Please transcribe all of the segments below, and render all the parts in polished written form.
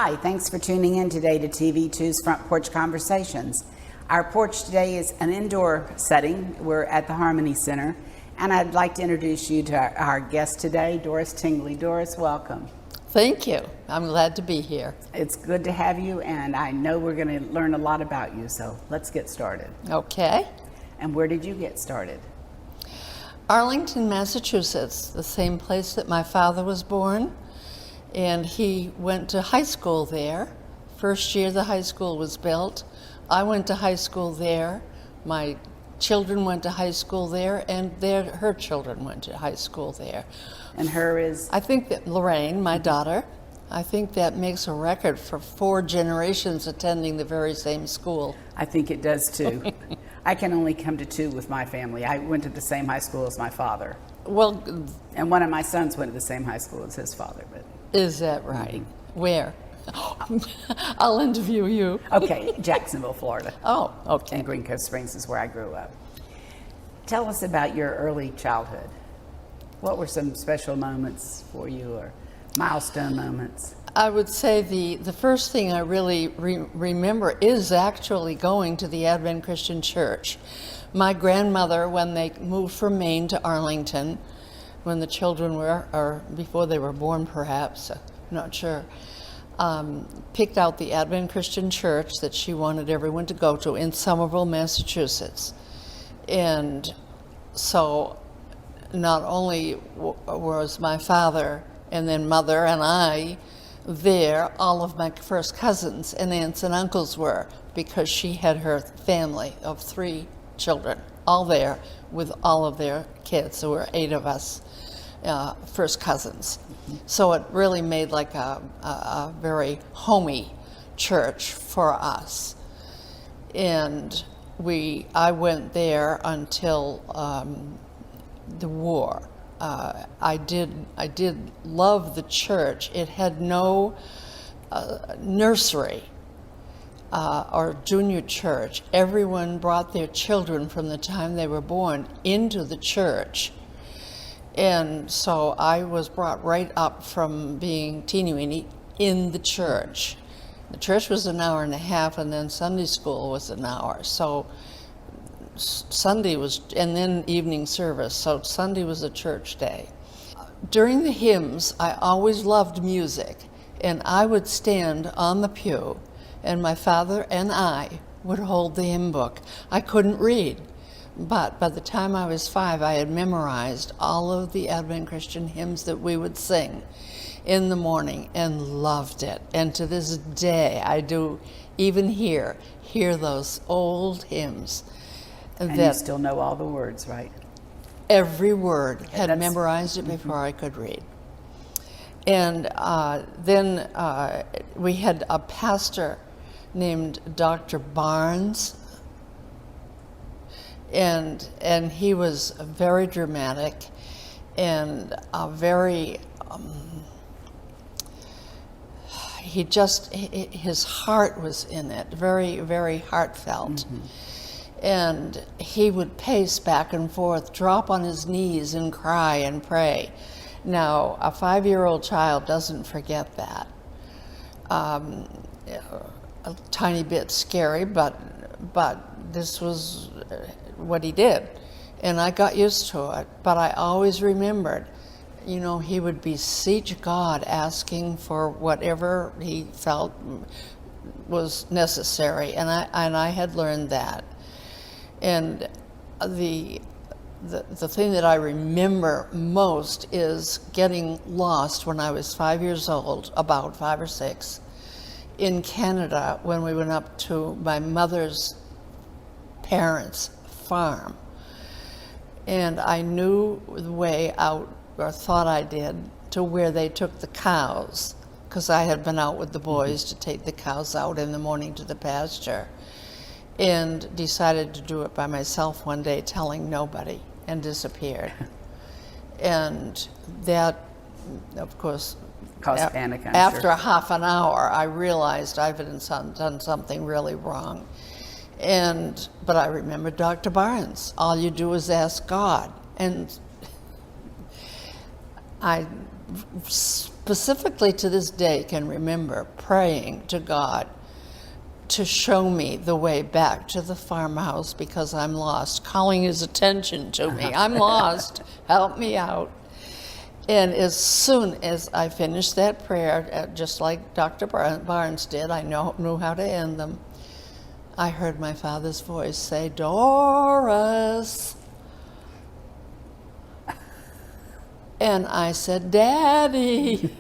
Hi, thanks for tuning in today to TV2's Front Porch Conversations. Our porch today is an indoor setting. We're at the Harmony Center, and I'd like to introduce you to our guest today, Doris Tingley. Doris, welcome. Thank you. I'm glad to be here. It's good to have you, and I know we're going to learn a lot about you, so let's get started. Okay. And where did you get started? Arlington, Massachusetts, the same place that my father was born, and he went to high school there. First year the high school was built. I went to high school there. My children went to high school there, and her children went to high school there. And her is? I think that Lorraine, my daughter, I think that makes a record for 4 generations attending the very same school. I think it does too. I can only come to 2 with my family. I went to the same high school as my father. Well, and one of my sons went to the same high school as his father. But is that right? Where? I'll interview you. Okay, Jacksonville, Florida. Oh, okay. And Green Cove Springs is where I grew up. Tell us about your early childhood. What were some special moments for you, or milestone moments? I would say the first thing I really remember is actually going to the Advent Christian Church. My grandmother, when they moved from Maine to Arlington, when the children were, or before they were born perhaps, I'm not sure, picked out the Advent Christian Church that she wanted everyone to go to in Somerville, Massachusetts. And so not only was my father and then mother and I there, all of my first cousins and aunts and uncles were, because she had her family of 3 children, all there with all of their kids. There were 8 of us, first cousins. So it really made like a very homey church for us. And I went there until the war. I did love the church. It had no nursery or junior church. Everyone brought their children from the time they were born into the church. And so I was brought right up from being teeny-weeny in the church. The church was an hour and a half, and then Sunday school was an hour. So Sunday was, and then evening service, so Sunday was a church day. During the hymns, I always loved music, and I would stand on the pew, and my father and I would hold the hymn book. I couldn't read, but by the time I was 5, I had memorized all of the Advent Christian hymns that we would sing in the morning and loved it. And to this day, I do even hear those old hymns. And you still know all the words, right? Every word. Had memorized it before I could read. And then we had a pastor named Dr. Barnes, and he was very dramatic and very his heart was in it, very, very heartfelt. And he would pace back and forth, drop on his knees and cry and pray. Now, a 5-year-old child doesn't forget that. A tiny bit scary, but this was what he did. And I got used to it, but I always remembered, he would beseech God, asking for whatever he felt was necessary, and I had learned that. And the thing that I remember most is getting lost when I was 5 years old, about 5 or 6, in Canada when we went up to my mother's parents' farm. And I knew the way out, or thought I did, to where they took the cows, because I had been out with the boys to take the cows out in the morning to the pasture. And decided to do it by myself one day, telling nobody, and disappeared. And that, of course, caused panic, I'm after sure. a half an hour, I realized I've done something really wrong. But I remember Dr. Barnes, all you do is ask God. And I specifically to this day can remember praying to God to show me the way back to the farmhouse because I'm lost, calling his attention to me. I'm lost, help me out. And as soon as I finished that prayer, just like Dr. Barnes did, I knew how to end them, I heard my father's voice say, "Doris." And I said, "Daddy."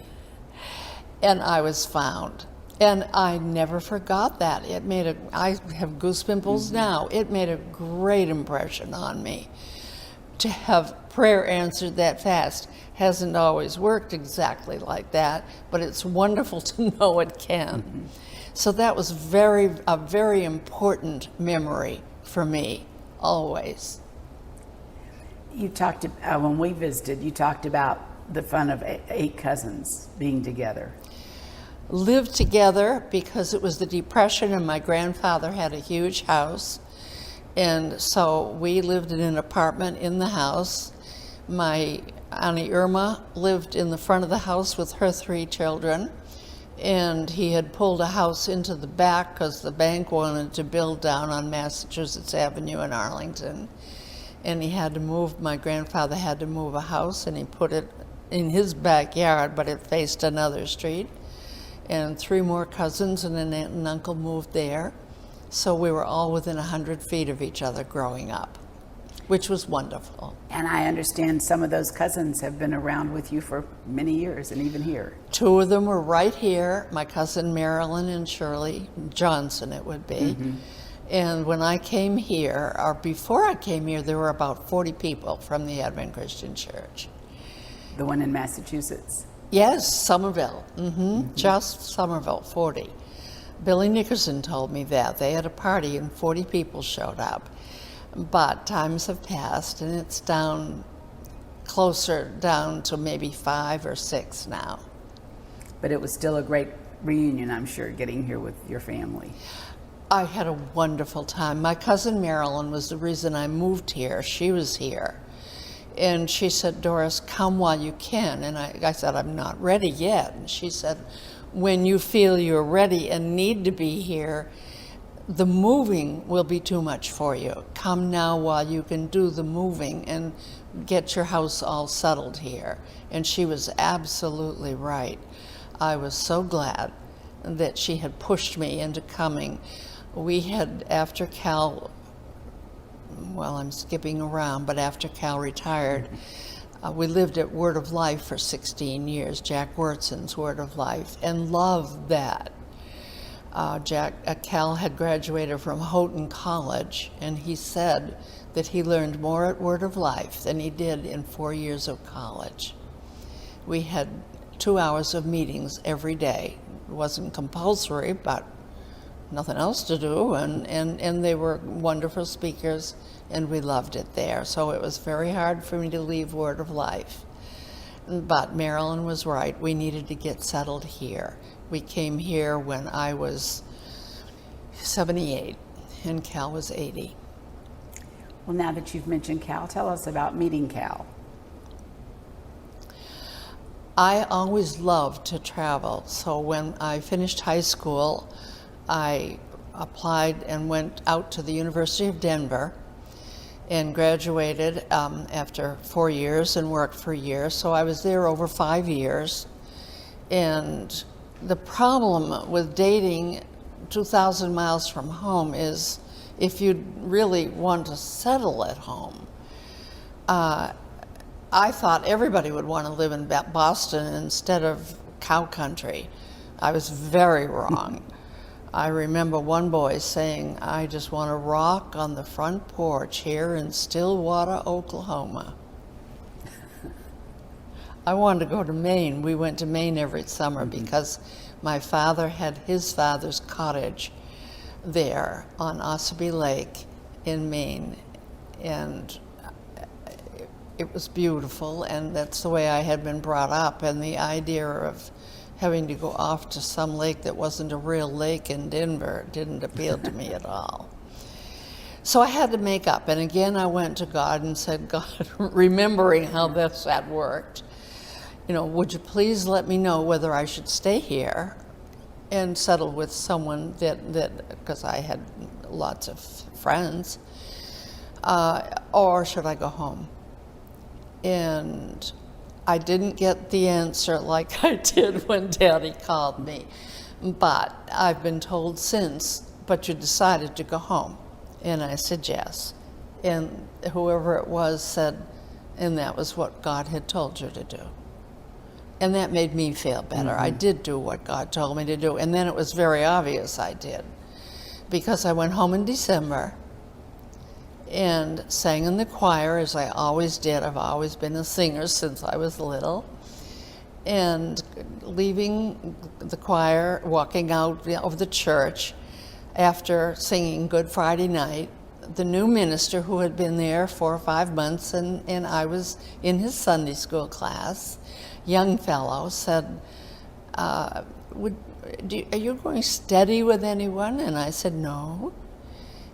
And I was found. And I never forgot that. I have goosepimples now. It made a great impression on me. To have prayer answered that fast hasn't always worked exactly like that, but it's wonderful to know it can. So that was a very important memory for me, always. You talked, when we visited, you talked about the fun of 8 cousins being together. Lived together because it was the Depression and my grandfather had a huge house. And so we lived in an apartment in the house. My Auntie Irma lived in the front of the house with her 3 children. And he had pulled a house into the back because the bank wanted to build down on Massachusetts Avenue in Arlington. And my grandfather had to move a house and he put it in his backyard, but it faced another street. And 3 more cousins and an aunt and uncle moved there. So we were all within 100 feet of each other growing up, which was wonderful. And I understand some of those cousins have been around with you for many years, and even here. 2 of them were right here, my cousin Marilyn and Shirley Johnson it would be. And when I came here, or before I came here, there were about 40 people from the Advent Christian Church. The one in Massachusetts? Yes, Somerville. Just Somerville, 40. Billy Nickerson told me that. They had a party and 40 people showed up. But times have passed and it's closer down to maybe 5 or 6 now. But it was still a great reunion, I'm sure, getting here with your family. I had a wonderful time. My cousin Marilyn was the reason I moved here. She was here. And she said, "Doris, come while you can." And I said, "I'm not ready yet." And she said, "When you feel you're ready and need to be here, the moving will be too much for you. Come now while you can do the moving and get your house all settled here." And she was absolutely right. I was so glad that she had pushed me into coming. We had, after Cal, well, I'm skipping around, but after Cal retired, we lived at Word of Life for 16 years, Jack Wurtson's Word of Life, and loved that. Cal had graduated from Houghton College, and he said that he learned more at Word of Life than he did in 4 years of college. We had 2 hours of meetings every day. It wasn't compulsory, but nothing else to do, and they were wonderful speakers, and we loved it there. So it was very hard for me to leave Word of Life. But Marilyn was right. We needed to get settled here. We came here when I was 78, and Cal was 80. Well, now that you've mentioned Cal, tell us about meeting Cal. I always loved to travel. So when I finished high school, I applied and went out to the University of Denver and graduated after 4 years and worked for a year. So I was there over 5 years. And the problem with dating 2,000 miles from home is if you really want to settle at home. I thought everybody would want to live in Boston instead of cow country. I was very wrong. I remember one boy saying, "I just want to rock on the front porch here in Stillwater, Oklahoma." I wanted to go to Maine. We went to Maine every summer because my father had his father's cottage there on Ossipee Lake in Maine. And it was beautiful, and that's the way I had been brought up. And the idea of having to go off to some lake that wasn't a real lake in Denver didn't appeal to me at all. So I had to make up. And again, I went to God and said, "God," remembering how this had worked. would you please let me know whether I should stay here and settle with someone because I had lots of friends, or should I go home? And I didn't get the answer like I did when Daddy called me, but I've been told since, but you decided to go home. And I said yes. And whoever it was said, and that was what God had told you to do. And that made me feel better. I did do what God told me to do. And then it was very obvious I did. Because I went home in December and sang in the choir, as I always did. I've always been a singer since I was little. And leaving the choir, walking out of the church after singing Good Friday night, the new minister who had been there 4 or 5 months, and I was in his Sunday school class, young fellow, said, are you going steady with anyone? And I said, no.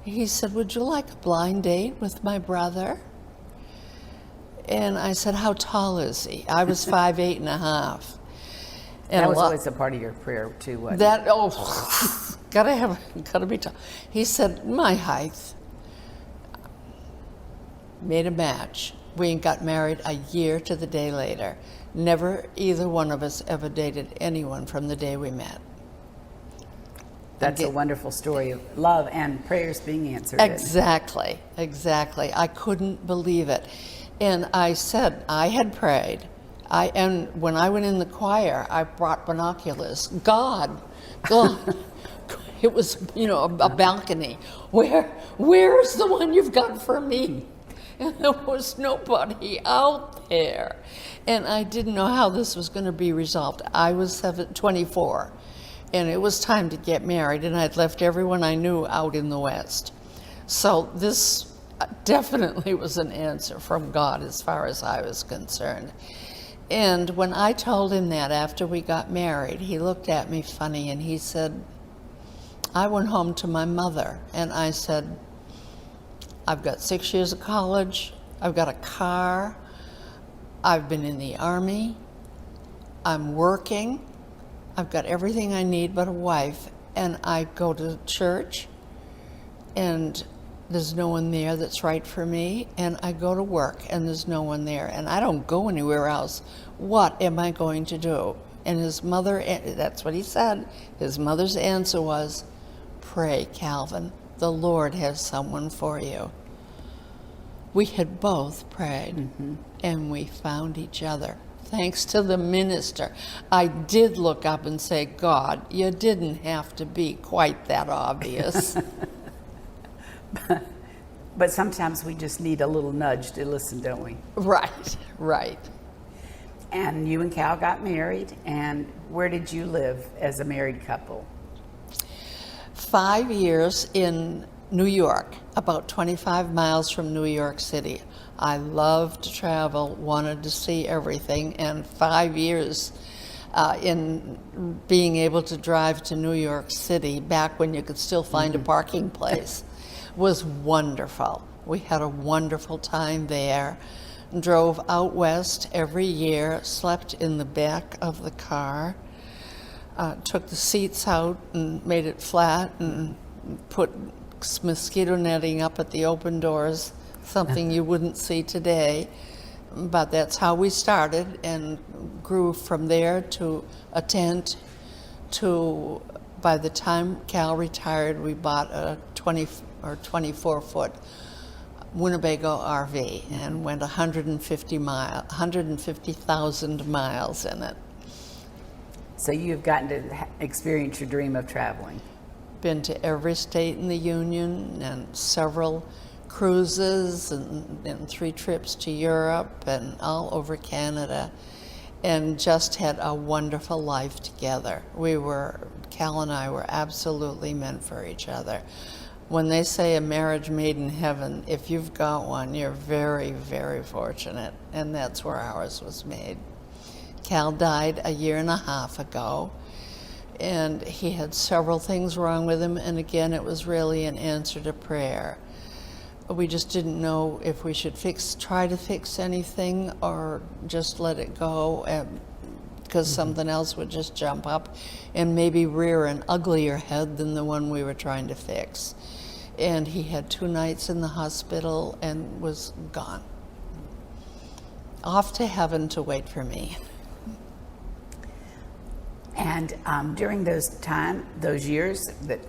He said, would you like a blind date with my brother? And I said, how tall is he? I was 5'8" and a half. And that was always a part of your prayer too, wasn't that, oh, gotta be tall. He said, my height. Made a match. We got married a year to the day later. Never either one of us ever dated anyone from the day we met. That's a wonderful story of love and prayers being answered. Exactly. I couldn't believe it. And I said, I had prayed. And when I went in the choir, I brought binoculars. God. It was, a balcony. Where's the one you've got for me? And there was nobody out there. And I didn't know how this was going to be resolved. I was 24, and it was time to get married, and I'd left everyone I knew out in the West. So this definitely was an answer from God as far as I was concerned. And when I told him that after we got married, he looked at me funny, and he said, I went home to my mother, and I said, I've got 6 years of college, I've got a car, I've been in the Army, I'm working, I've got everything I need but a wife, and I go to church, and there's no one there that's right for me, and I go to work, and there's no one there, and I don't go anywhere else. What am I going to do? And his mother, that's what he said, his mother's answer was, pray, Calvin. The Lord has someone for you. We had both prayed, and we found each other. Thanks to the minister. I did look up and say, God, you didn't have to be quite that obvious. But sometimes we just need a little nudge to listen, don't we? Right. And you and Cal got married, and where did you live as a married couple? 5 years in New York, about 25 miles from New York City. I loved to travel, wanted to see everything, and 5 years in being able to drive to New York City, back when you could still find a parking place, was wonderful. We had a wonderful time there. Drove out west every year, slept in the back of the car, took the seats out and made it flat and put mosquito netting up at the open doors, something you wouldn't see today. But that's how we started, and grew from there to a tent to, by the time Cal retired, we bought a 20 or 24-foot Winnebago RV and went 150,000 miles in it. So you've gotten to experience your dream of traveling. Been to every state in the Union, and several cruises, and 3 trips to Europe and all over Canada, and just had a wonderful life together. Cal and I were absolutely meant for each other. When they say a marriage made in heaven, if you've got one, you're very, very fortunate, and that's where ours was made. Cal died a year and a half ago, and he had several things wrong with him, and again, it was really an answer to prayer. we just didn't know if we should try to fix anything or just let it go, because something else would just jump up and maybe rear an uglier head than the one we were trying to fix. And he had 2 nights in the hospital and was gone. Off to heaven to wait for me. And during those years, that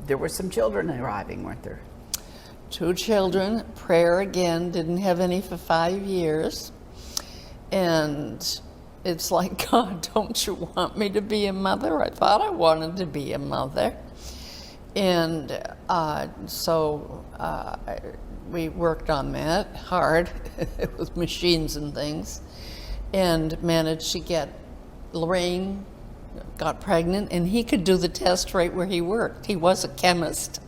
there were some children arriving, weren't there? 2 children, prayer again, didn't have any for 5 years. And it's like, God, don't you want me to be a mother? I thought I wanted to be a mother. And so we worked on that hard with machines and things, and managed to get Lorraine, got pregnant, and he could do the test right where he worked. He was a chemist.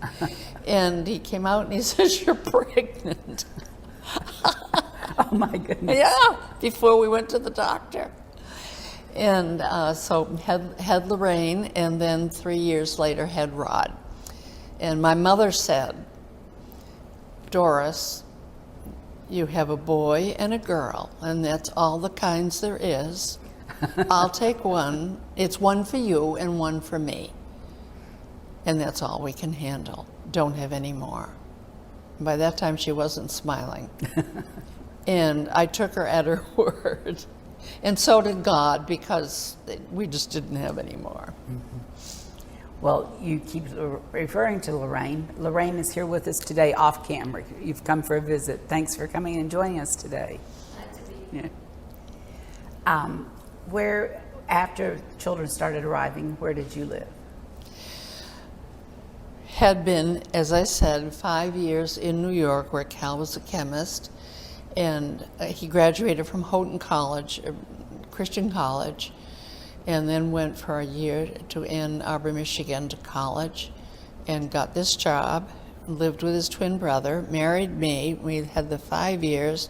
And he came out and he says, "You're pregnant." Oh my goodness. Yeah, before we went to the doctor. And so had Lorraine, and then 3 years later had Rod. And my mother said, "Doris, you have a boy and a girl, and that's all the kinds there is. I'll take one. It's one for you and one for me. And that's all we can handle. Don't have any more." By that time, she wasn't smiling. And I took her at her word. And so did God, because we just didn't have any more. Mm-hmm. Well, you keep referring to Lorraine. Lorraine is here with us today off camera. You've come for a visit. Thanks for coming and joining us today. Glad to be here. Yeah. Where, after children started arriving, where did you live? Had been, as I said, 5 years in New York, where Cal was a chemist. And he graduated from Houghton College, Christian college, and then went for a year to Ann Arbor, Michigan to college, and got this job, lived with his twin brother, married me. We had the 5 years,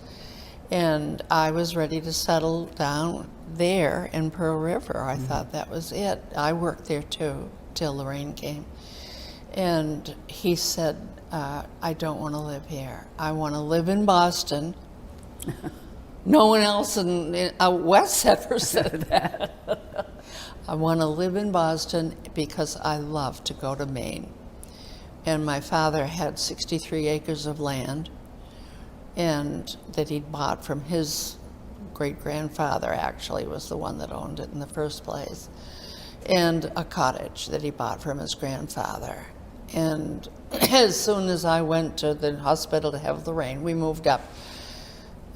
and I was ready to settle down there in Pearl River. I thought that was it. I worked there too, till Lorraine came. And he said, "I don't want to live here. I want to live in Boston." No one else out west ever said that. "I want to live in Boston because I love to go to Maine." And my father had 63 acres of land, and that he'd bought from his great-grandfather, actually, was the one that owned it in the first place, and a cottage that he bought from his grandfather. And as soon as I went to the hospital to have Lorraine, we moved up.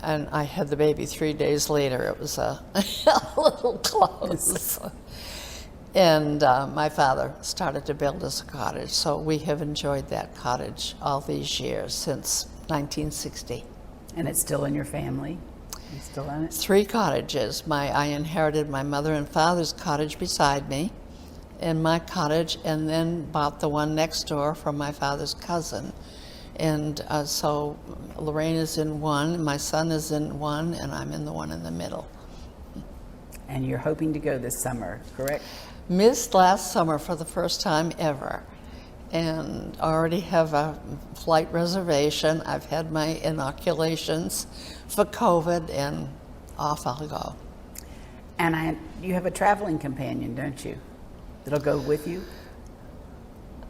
And I had the baby 3 days later. It was a little close. And my father started to build us a cottage. So we have enjoyed that cottage all these years, since 1960. And it's still in your family? You still in it? 3 cottages. I inherited my mother and father's cottage beside me, and my cottage, and then bought the one next door from my father's cousin. And so Lorraine is in one, my son is in one, and I'm in the one in the middle. And you're hoping to go this summer, correct? Missed last summer for the first time ever, and already have a flight reservation. I've had my inoculations for COVID, and off I'll go. And you have a traveling companion, don't you? That'll go with you?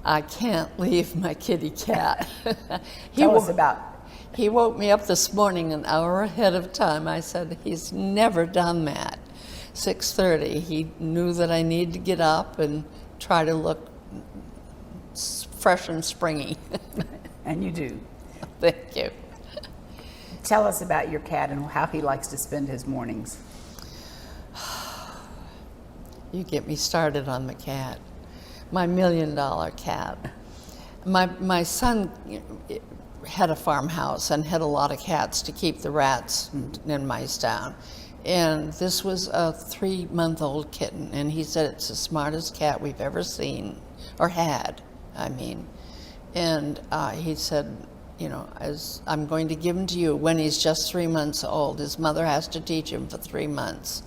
I can't leave my kitty cat. Tell us about. He woke me up this morning an hour ahead of time. I said, he's never done that. 6:30, he knew that I needed to get up and try to look fresh and springy. And you do. Thank you. Tell us about your cat and how he likes to spend his mornings. You get me started on the cat. My $1 million cat. My son had a farmhouse and had a lot of cats to keep the rats and mice down. And this was a 3-month-old kitten, and he said it's the smartest cat we've ever seen, or had, I mean. And he said, you know, as I'm going to give him to you when he's just 3 months old. His mother has to teach him for 3 months.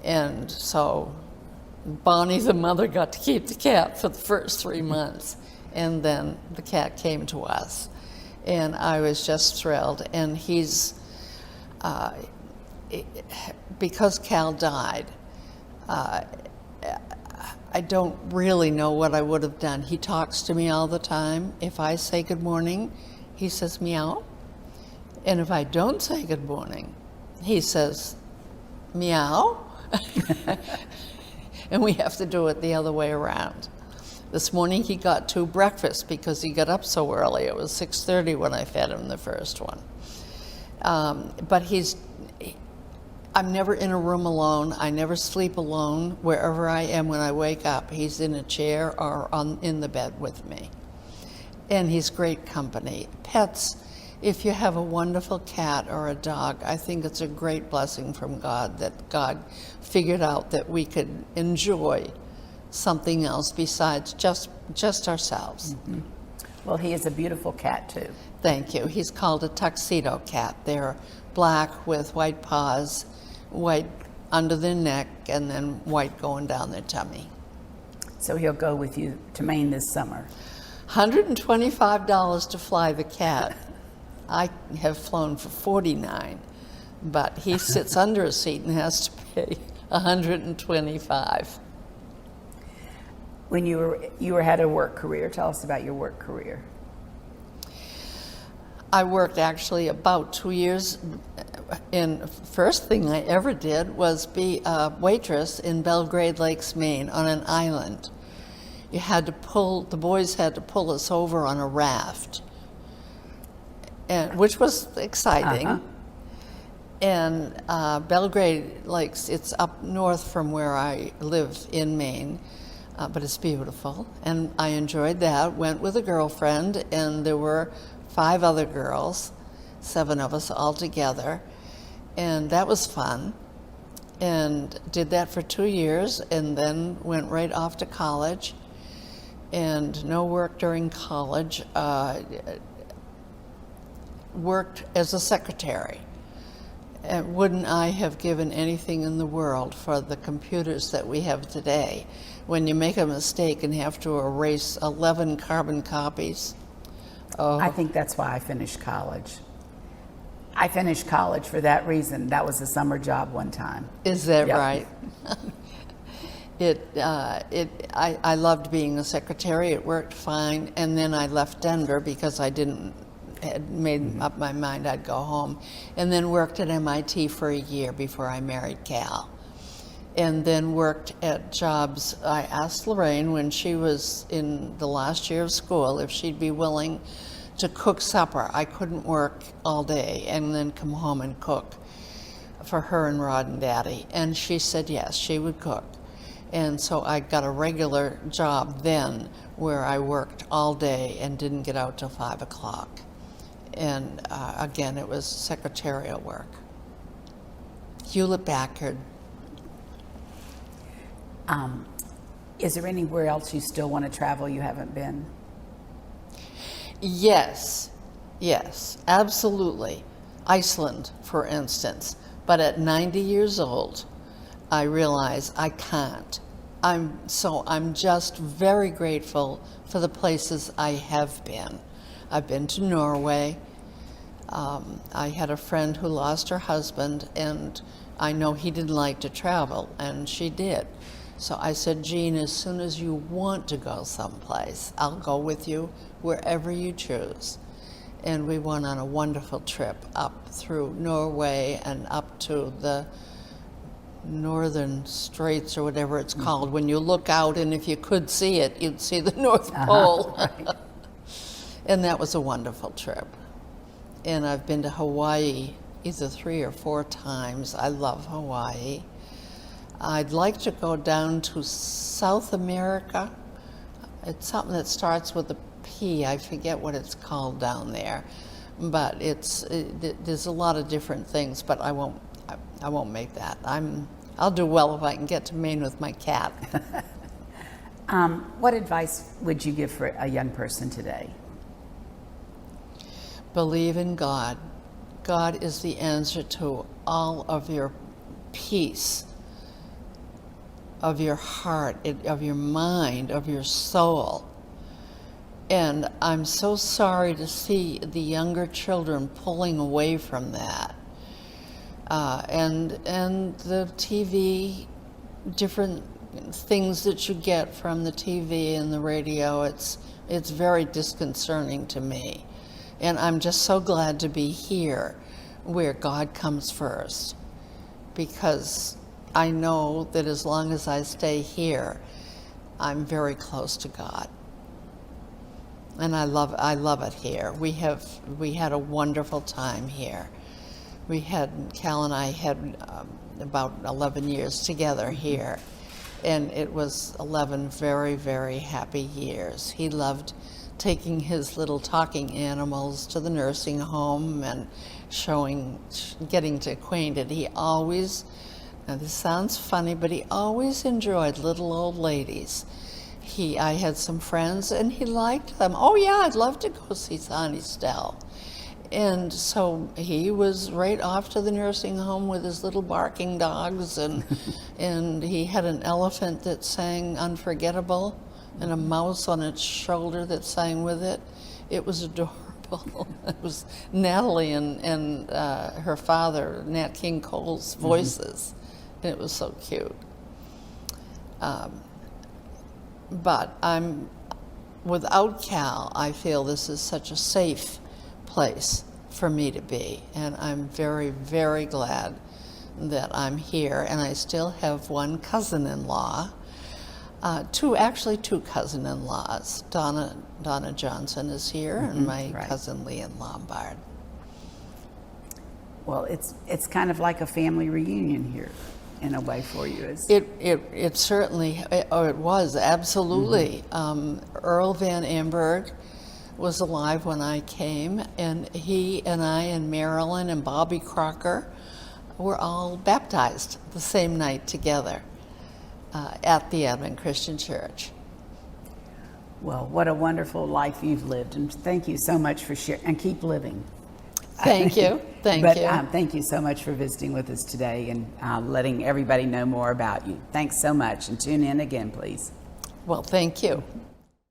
And so Bonnie, the mother, got to keep the cat for the first 3 months, and then the cat came to us. And I was just thrilled. And he's, because Cal died, I don't really know what I would have done. He talks to me all the time. If I say good morning, he says meow. And if I don't say good morning, he says meow. And we have to do it the other way around. This morning he got 2 breakfasts because he got up so early. It was 6:30 when I fed him the first one. But I'm never in a room alone. I never sleep alone. Wherever I am when I wake up, he's in a chair or in the bed with me. And he's great company. Pets, if you have a wonderful cat or a dog, I think it's a great blessing from God that God figured out that we could enjoy something else besides just ourselves. Mm-hmm. Well, he is a beautiful cat too. Thank you. He's called a tuxedo cat. They're black with white paws, white under their neck, and then white going down their tummy. So he'll go with you to Maine this summer. $125 to fly the cat. I have flown for $49, but he sits under a seat and has to pay $125. When you had a work career, tell us about your work career. I worked actually about 2 years, and first thing I ever did was be a waitress in Belgrade Lakes, Maine, on an island. The boys had to pull us over on a raft, which was exciting. Uh-huh. And Belgrade Lakes, it's up north from where I live in Maine, but it's beautiful. And I enjoyed that. Went with a girlfriend, and there were 5 other girls, 7 of us all together. And that was fun. And did that for 2 years, and then went right off to college. And no work during college. Worked as a secretary. And wouldn't I have given anything in the world for the computers that we have today? When you make a mistake and have to erase 11 carbon copies. Oh. I think that's why I I finished college for that reason. That was a summer job one time. Is that Yep. right? I loved being a secretary. It worked fine. And then I left Denver because I had made up my mind I'd go home, and then worked at MIT for a year before I married Cal. And then worked at jobs. I asked Lorraine when she was in the last year of school if she'd be willing to cook supper. I couldn't work all day and then come home and cook for her and Rod and Daddy. And she said yes, she would cook. And so I got a regular job then where I worked all day and didn't get out till 5 o'clock. And again, it was secretarial work. Hewlett Packard. Is there anywhere else you still want to travel you haven't been? Yes, absolutely. Iceland, for instance. But at 90 years old, I realize I can't. I'm just very grateful for the places I have been. I've been to Norway. I had a friend who lost her husband, and I know he didn't like to travel, and she did. So I said, Jean, as soon as you want to go someplace, I'll go with you wherever you choose. And we went on a wonderful trip up through Norway and up to the Northern Straits or whatever it's called. When you look out, and if you could see it, you'd see the North Pole. Right. And that was a wonderful trip. And I've been to Hawaii either 3 or 4 times. I love Hawaii. I'd like to go down to South America. It's something that starts with a P. I forget what it's called down there. But there's a lot of different things, but I won't make that. I'll do well if I can get to Maine with my cat. What advice would you give for a young person today? Believe in God. God is the answer to all of your peace, of your heart, of your mind, of your soul. And I'm so sorry to see the younger children pulling away from that. And the TV, different things that you get from the TV and the radio, it's very disconcerting to me. And I'm just so glad to be here where God comes first, because I know that as long as I stay here, I'm very close to God. And I love it here. We had a wonderful time here. Cal and I had about 11 years together here, and it was 11 very, very happy years. He loved taking his little talking animals to the nursing home and getting acquainted. He always, now this sounds funny, but he always enjoyed little old ladies. I had some friends and he liked them. Oh yeah, I'd love to go see Sonny Stell. And so he was right off to the nursing home with his little barking dogs, and and he had an elephant that sang Unforgettable and a mouse on its shoulder that sang with it. It was adorable. It was Natalie and her father, Nat King Cole's voices, and it was so cute. But without Cal, I feel this is such a safe place for me to be, and I'm very, very glad that I'm here. And I still have one cousin-in-law, two cousin-in-laws. Donna Johnson is here, and my cousin Leon Lombard. Well, it's kind of like a family reunion here, in a way, for you. It certainly, it was, absolutely. Earl Van Amberg was alive when I came, and he and I and Marilyn and Bobby Crocker were all baptized the same night together at the Advent Christian Church. Well, what a wonderful life you've lived, and thank you so much for sharing, and keep living. Thank you. Thank you. Thank you so much for visiting with us today and letting everybody know more about you. Thanks so much, and tune in again, please. Well, thank you.